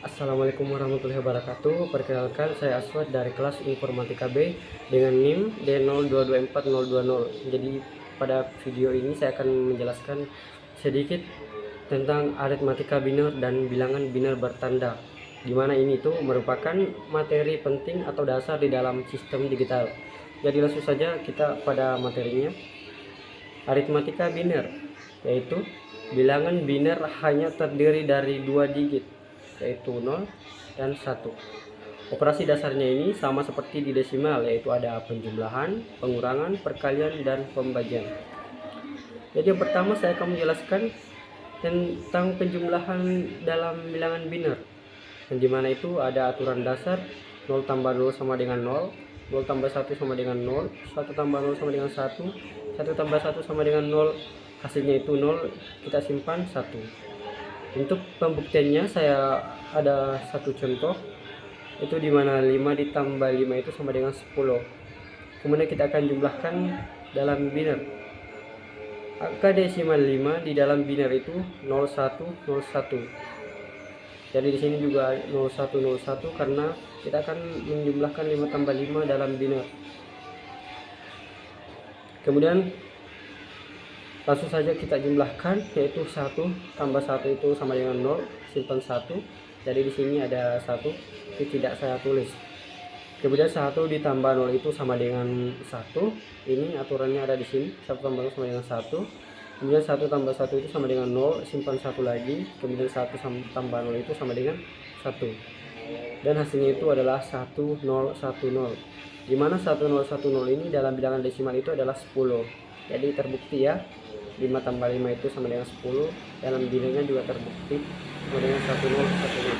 Assalamualaikum warahmatullahi wabarakatuh. Perkenalkan, saya Aswad dari kelas Informatika B dengan NIM D0224020. Jadi pada video ini saya akan menjelaskan sedikit tentang aritmatika biner dan bilangan biner bertanda, di mana ini itu merupakan materi penting atau dasar di dalam sistem digital. Jadi langsung saja kita pada materinya. Aritmatika biner yaitu bilangan biner hanya terdiri dari 2 digit, yaitu 0 dan 1. Operasi dasarnya ini sama seperti di desimal, yaitu ada penjumlahan, pengurangan, perkalian, dan pembagian. Jadi yang pertama saya akan menjelaskan tentang penjumlahan dalam bilangan biner, yang dimana itu ada aturan dasar 0 tambah 0 sama dengan 0, 0 tambah 1 sama dengan 0, 1 tambah 0 sama dengan 1, 1 tambah 1 sama dengan 0, hasilnya itu 0, kita simpan 1. Untuk pembuktiannya saya ada satu contoh, itu dimana 5 ditambah 5 itu sama dengan 10. Kemudian kita akan jumlahkan dalam biner. Angka desimal 5 di dalam biner itu 0101. Jadi di sini juga 0101 karena kita akan menjumlahkan 5 tambah 5 dalam biner. Kemudian langsung saja kita jumlahkan, yaitu 1 tambah 1 itu sama dengan 0, simpan 1. Jadi di sini ada 1, itu tidak saya tulis. Kemudian 1 ditambah 0 itu sama dengan 1. Ini aturannya ada di sini, 1 tambah 0 sama dengan 1. Kemudian 1 tambah 1 itu sama dengan 0, simpan 1 lagi. Kemudian 1 tambah 0 itu sama dengan 1. Dan hasilnya itu adalah 1010. Dimana 1010 ini dalam bilangan desimal itu adalah 10. Jadi terbukti ya, 5 tambah 5 itu sama dengan 10. Dalam bilangan juga terbukti sama dengan 1010.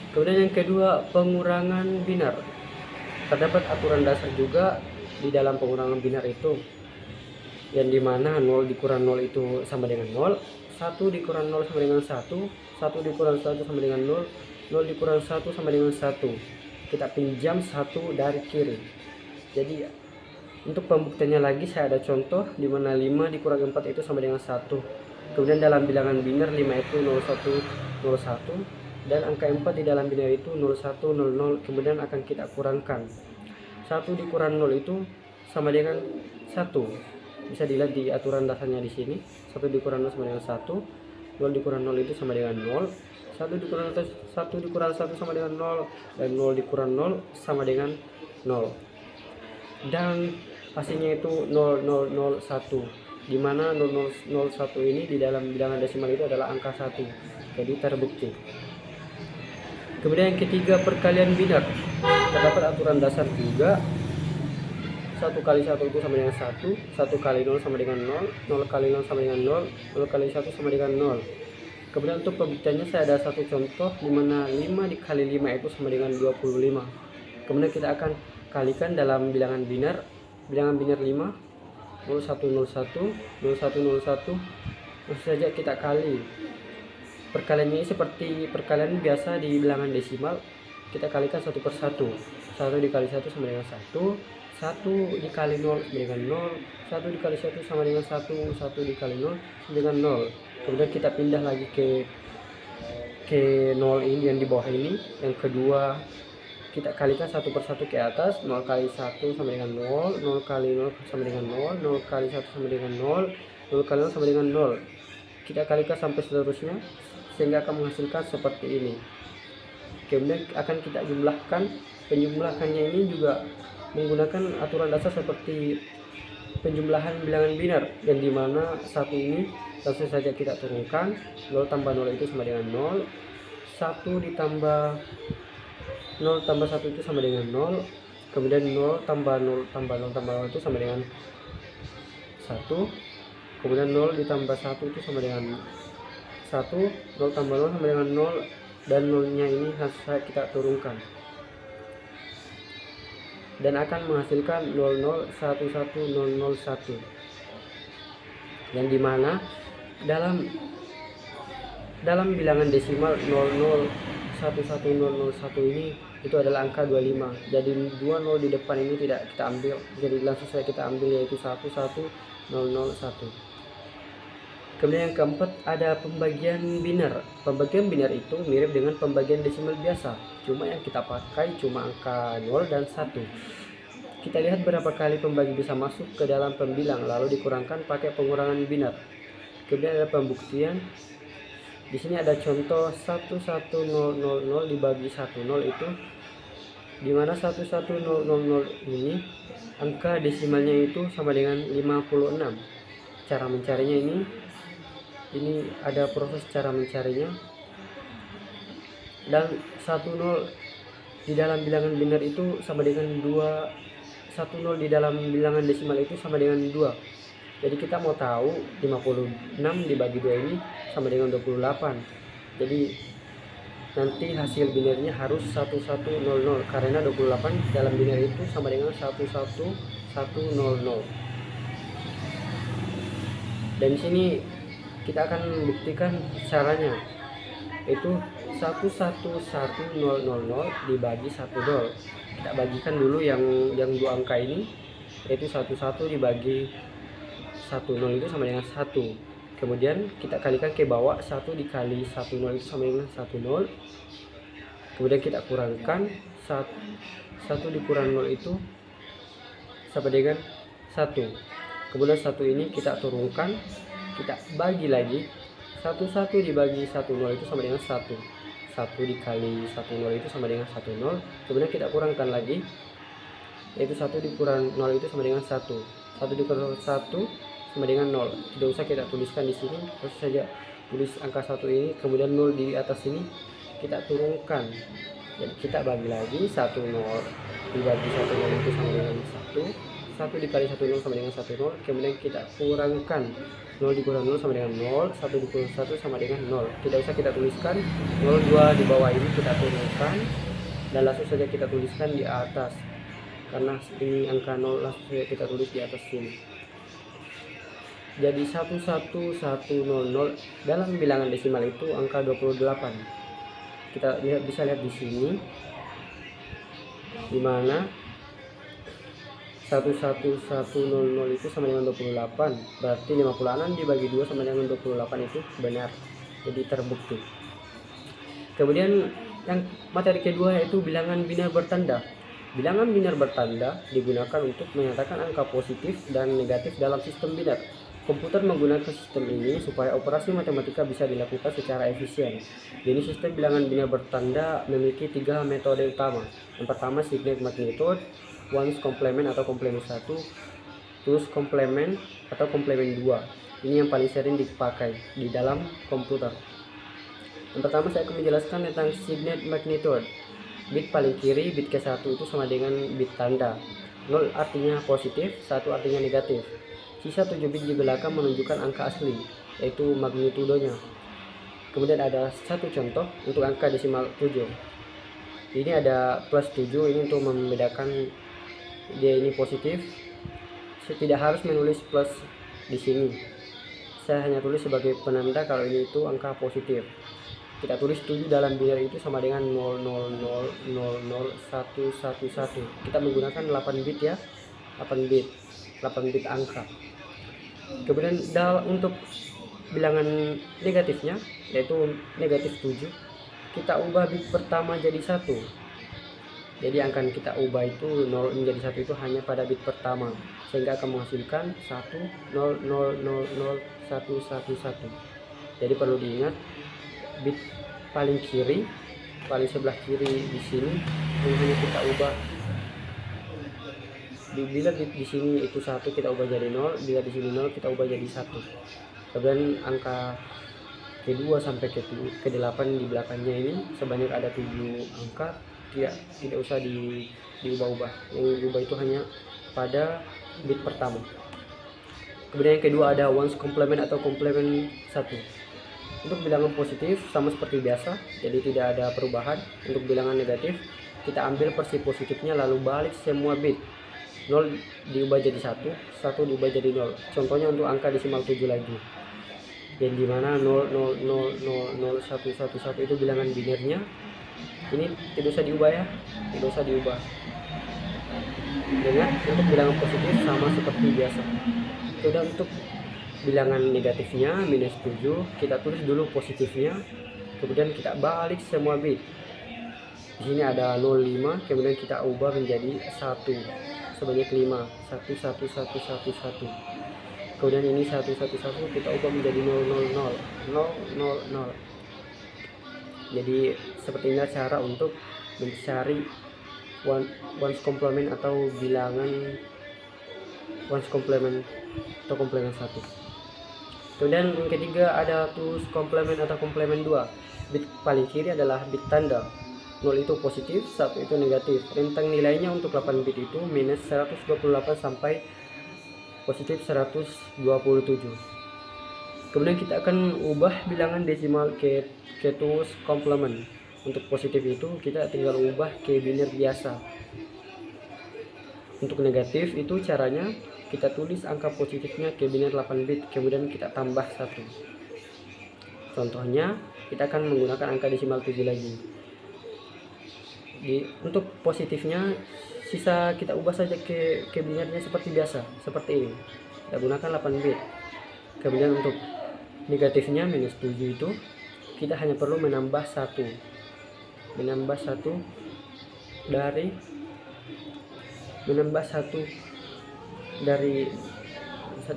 Kemudian yang kedua, pengurangan binar. Terdapat aturan dasar juga di dalam pengurangan binar itu, yang dimana 0 dikurang 0 itu sama dengan 0, 1 dikurang 0 sama dengan 1, 1 dikurang 1 sama dengan 0, 0 dikurang 1 sama dengan 1. Kita pinjam 1 dari kiri. Jadi untuk pembuktiannya lagi saya ada contoh di mana 5 dikurang 4 itu sama dengan 1. Kemudian dalam bilangan biner 5 itu 0101 dan angka 4 di dalam biner itu 0100. Kemudian akan kita kurangkan. 1 dikurang 0 itu sama dengan 1. Bisa dilihat di aturan dasarnya di sini. 1 dikurang 0 sama dengan 1. 0 dikurang 0 itu sama dengan 0. 1 dikurang 1 sama dengan 0 dan 0 dikurang 0 sama dengan 0. Dan hasilnya itu 0001, dimana 0001 ini di dalam bilangan desimal itu adalah angka 1, jadi terbukti. Kemudian yang ketiga, perkalian biner. Terdapat aturan dasar juga, 1 kali 1 itu sama dengan 1, 1 kali 0 sama dengan 0, 0 kali 0 sama dengan 0, 0 kali 1 sama dengan 0. Kemudian untuk pembuktiannya saya ada satu contoh, dimana 5 dikali 5 itu sama dengan 25. Kemudian kita akan kalikan dalam bilangan biner 5, 0101, 0101, langsung saja kita kali. Perkalian ini seperti perkalian biasa di bilangan desimal, kita kalikan 1 per 1. 1 dikali 1 sama dengan 1, 1 dikali 0 sama dengan 0, 1 dikali 1 sama dengan 1, 1 dikali 0 sama dengan 0. Kemudian kita pindah lagi ke 0 ini yang di bawah ini. Yang kedua, kita kalikan 1 per 1 ke atas, 0 kali 1 sama dengan 0, 0 kali 0 sama dengan 0, 0 kali 1 sama dengan 0, 0 kali 0 sama dengan 0. Kita kalikan sampai seterusnya, sehingga akan menghasilkan seperti ini. Kemudian akan kita jumlahkan. Penjumlahannya ini juga menggunakan aturan dasar seperti penjumlahan bilangan biner, yang dimana satu ini langsung saja kita turunkan, 0 tambah 0 itu sama dengan 0, 1 ditambah 0 tambah 1 itu sama dengan 0, kemudian 0 tambah 0 tambah 0 tambah 0 itu sama dengan 1, kemudian 0 ditambah 1 itu sama dengan 1, 0 tambah 0 sama dengan 0, dan 0 nya ini harus kita turunkan dan akan menghasilkan 0011001, yang dimana dalam bilangan desimal 0011001 ini itu adalah angka 25. Jadi 20 di depan ini tidak kita ambil, jadi langsung saja kita ambil, yaitu 11001. Kemudian yang keempat ada pembagian biner. Pembagian biner itu mirip dengan pembagian desimal biasa, cuma yang kita pakai cuma angka 0 dan 1. Kita lihat berapa kali pembagi bisa masuk ke dalam pembilang lalu dikurangkan pakai pengurangan biner. Kemudian ada pembuktian. Di sini ada contoh 11000 dibagi 10 itu dimana 11000 ini angka desimalnya itu sama dengan 56. Cara mencarinya ini ada proses cara mencarinya, dan 10 di dalam bilangan biner itu sama dengan 2, 10 di dalam bilangan desimal itu sama dengan 2. Jadi kita mau tahu 56 dibagi 2 ini sama dengan 28. Jadi nanti hasil binernya harus 1100 karena 28 dalam biner itu sama dengan 11100. Dan di sini kita akan buktikan caranya, itu 11100 dibagi 10. Kita bagikan dulu yang dua angka ini, yaitu 11 dibagi 10 itu sama dengan 1. Kemudian kita kalikan ke bawah, 1 dikali 10 itu sama dengan 10. Kemudian kita kurangkan 1 dikurang 0 itu sama dengan 1. Kemudian 1 ini kita turunkan, kita bagi lagi, 11 dibagi 10 itu sama dengan 1. 1 dikali 10 itu sama dengan 10. Kemudian kita kurangkan lagi, yaitu 1 dikurang 0 itu sama dengan 1. 1 dikurang 1 sama dengan 0. Tidak usah kita tuliskan di sini, langsung saja tulis angka 1 ini, kemudian 0 di atas ini kita turunkan. Jadi kita bagi lagi, 10 dibagi 10 itu sama dengan 1. 1 dikali 10 sama dengan 10. Kemudian kita kurangkan, 0 dikurang 0 sama dengan 0, 1 dikurang 1 sama dengan 0. Tidak usah kita tuliskan, 02 di bawah ini kita turunkan, dan langsung saja kita tuliskan di atas. Karena ini angka 0, langsung saja kita tulis di atas sini. Jadi 11100 dalam bilangan desimal itu angka 28. Kita bisa lihat di sini, dimana 11100 itu sama dengan 28, berarti 56 dibagi 2 sama dengan 28 itu benar, jadi terbukti. Kemudian yang materi kedua yaitu bilangan biner bertanda. Bilangan biner bertanda digunakan untuk menyatakan angka positif dan negatif dalam sistem biner. Komputer menggunakan sistem ini supaya operasi matematika bisa dilakukan secara efisien. Jadi sistem bilangan biner bertanda memiliki 3 metode utama. Yang pertama Signet Magnitude, ones complement atau komplement 1, twos complement atau komplement 2. Ini yang paling sering dipakai di dalam komputer. Yang pertama saya akan menjelaskan tentang Signet Magnitude. Bit paling kiri, bit ke-1 itu sama dengan bit tanda. 0 artinya positif, 1 artinya negatif. Sisa 7 bit di belakang menunjukkan angka asli, yaitu magnitudonya. Kemudian ada satu contoh untuk angka desimal 7. Ini ada plus 7, ini untuk membedakan dia ini positif. Saya tidak harus menulis plus di sini. Saya hanya tulis sebagai penanda kalau ini itu angka positif. Kita tulis 7 dalam biner itu sama dengan 0000111. Kita menggunakan 8 bit ya. 8 bit angka. Kemudian untuk bilangan negatifnya, yaitu negatif 7, kita ubah bit pertama jadi 1. Jadi angka yang kita ubah itu 0 menjadi 1 itu hanya pada bit pertama, sehingga akan menghasilkan 1000111. Jadi perlu diingat, bit paling kiri, paling sebelah kiri di sini hanya kita ubah. Bila di sini itu 1 kita ubah jadi 0, bila di sini 0 kita ubah jadi 1. Kemudian angka ke-2 sampai ke-8 di belakangnya ini sebanyak ada 7 angka, tidak usah diubah-ubah. Yang diubah itu hanya pada bit pertama. Kemudian yang kedua ada ones complement atau komplement 1. Untuk bilangan positif sama seperti biasa, jadi tidak ada perubahan. Untuk bilangan negatif, kita ambil versi positifnya lalu balik semua bit. 0 diubah jadi 1, 1 diubah jadi 0. Contohnya untuk angka desimal 7 lagi. Yang dimana 0000111 itu bilangan binernya. Ini tidak usah diubah ya, tidak usah diubah. Dengan untuk bilangan positif sama seperti biasa. Sudah untuk bilangan negatifnya minus 7, kita tulis dulu positifnya, kemudian kita balik semua bit. Di sini ada 05, kemudian kita ubah menjadi 1 sebanyak 5, 1 1 1 1 1. Kemudian ini 1 1 1 kita ubah menjadi 0 0 0 0 0 0. Jadi seperti ini cara untuk mencari ones complement atau bilangan ones complement atau komplemen 1. Kemudian yang ketiga ada tools komplemen atau komplemen 2. Bit paling kiri adalah bit tanda. 0 itu positif, 1 itu negatif. Rentang nilainya untuk 8 bit itu minus 128 sampai positif 127. Kemudian kita akan ubah bilangan desimal ke tools komplement. Untuk positif itu kita tinggal ubah ke biner biasa. Untuk negatif itu caranya kita tulis angka positifnya ke biner 8 bit, kemudian kita tambah 1. Contohnya kita akan menggunakan angka desimal 7 lagi. Untuk positifnya sisa kita ubah saja ke binernya seperti biasa, seperti ini. Kita gunakan 8 bit. Kemudian untuk negatifnya minus 7 itu kita hanya perlu menambah 1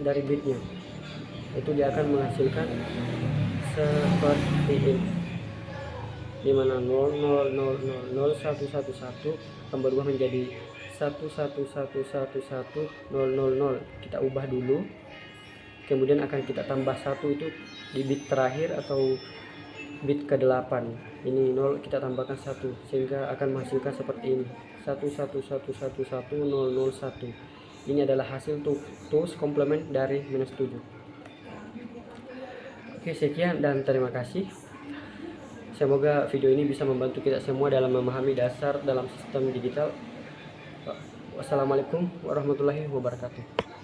dari bitnya. Itu dia akan menghasilkan seperti ini, dimana 0 0 0 0 0 1 1 1 akan berubah menjadi 1 1 1 1 1 0 0 0. Kita ubah dulu, kemudian akan kita tambah 1 itu di bit terakhir atau bit ke-8. Ini 0 kita tambahkan 1 sehingga akan menghasilkan seperti ini, 1 1 1 1 1 0 0 1. Ini adalah hasil tools komplement dari minus 7. Oke, sekian dan terima kasih. Semoga video ini bisa membantu kita semua dalam memahami dasar dalam sistem digital. Wassalamualaikum warahmatullahi wabarakatuh.